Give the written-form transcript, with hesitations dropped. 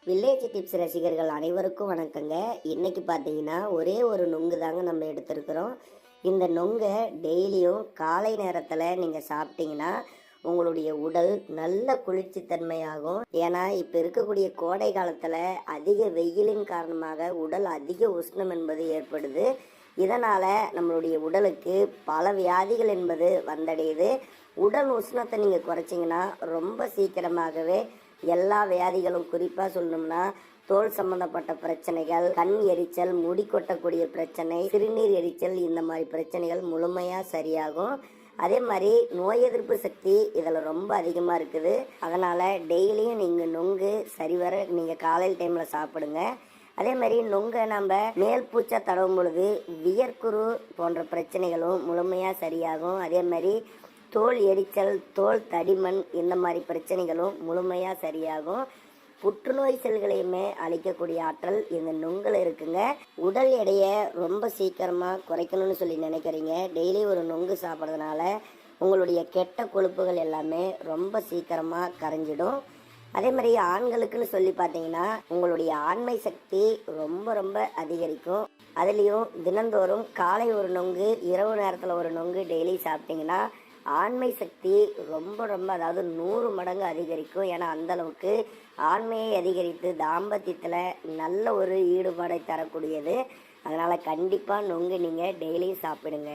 Village tips ரசிகர்கள் அனைவருக்கும் வணக்கங்க. இன்னைக்கு பார்த்தீங்கன்னா ஒரே ஒரு நொங்கு தாங்க நம்ம எடுத்துருக்குறோம். இந்த நொங்கை டெய்லியும் காலை நேரத்தில் நீங்கள் சாப்பிட்டீங்கன்னா உங்களுடைய உடல் நல்ல குளிர்ச்சித்தன்மையாகும். ஏன்னா இப்போ இருக்கக்கூடிய கோடை காலத்தில் அதிக வெயிலின் காரணமாக உடல் அதிக உஷ்ணம் என்பது ஏற்படுது. இதனால் நம்மளுடைய உடலுக்கு பல வியாதிகள் என்பது வந்தடையுது. உடல் உஷ்ணத்தை நீங்கள் குறைச்சிங்கன்னா ரொம்ப சீக்கிரமாகவே எல்லா வியாதிகளும், குறிப்பாக சொல்லணும்னா தோல் சம்பந்தப்பட்ட பிரச்சனைகள், கண் எரிச்சல், முடி கொட்டக்கூடிய பிரச்சனை, சிறுநீர் எரிச்சல், இந்த மாதிரி பிரச்சனைகள் முழுமையாக சரியாகும். அதே மாதிரி நோய் எதிர்ப்பு சக்தி இதில் ரொம்ப அதிகமாக இருக்குது. அதனால் டெய்லியும் நீங்கள் நொங்கு சரிவர நீங்கள் காலையில் டைமில் சாப்பிடுங்க. அதே மாதிரி நொங்கை நம்ம மேல் பூச்சா தடவும் பொழுது வியர்க்குரு போன்ற பிரச்சனைகளும் முழுமையாக சரியாகும். அதே மாதிரி தோல் எரிச்சல், தோல் தடிமன், இந்த மாதிரி பிரச்சனைகளும் முழுமையாக சரியாகும். புற்றுநோய் செல்களையுமே அழிக்கக்கூடிய ஆற்றல் இந்த நொங்கில் இருக்குங்க. உடல் எடையை ரொம்ப சீக்கிரமாக குறைக்கணும்னு சொல்லி நினைக்கிறீங்க, டெய்லி ஒரு நொங்கு சாப்பிட்றதுனால உங்களுடைய கெட்ட கொழுப்புகள் எல்லாமே ரொம்ப சீக்கிரமாக கரைஞ்சிடும். அதே மாதிரி ஆண்களுக்குன்னு சொல்லி பார்த்தீங்கன்னா உங்களுடைய ஆண்மை சக்தி ரொம்ப ரொம்ப அதிகரிக்கும். அதுலேயும் தினந்தோறும் காலை ஒரு நொங்கு, இரவு நேரத்தில் ஒரு நொங்கு டெய்லி சாப்பிட்டீங்கன்னா ஆண்மை சக்தி ரொம்ப ரொம்ப அதாவது 100 மடங்கு அதிகரிக்கும். ஏன்னா அந்தளவுக்கு ஆண்மையை அதிகரித்து தாம்பத்தியத்தில் நல்ல ஒரு ஈடுபாடை தரக்கூடியது. அதனால் கண்டிப்பாக நொங்கு நீங்கள் டெய்லியும் சாப்பிடுங்க.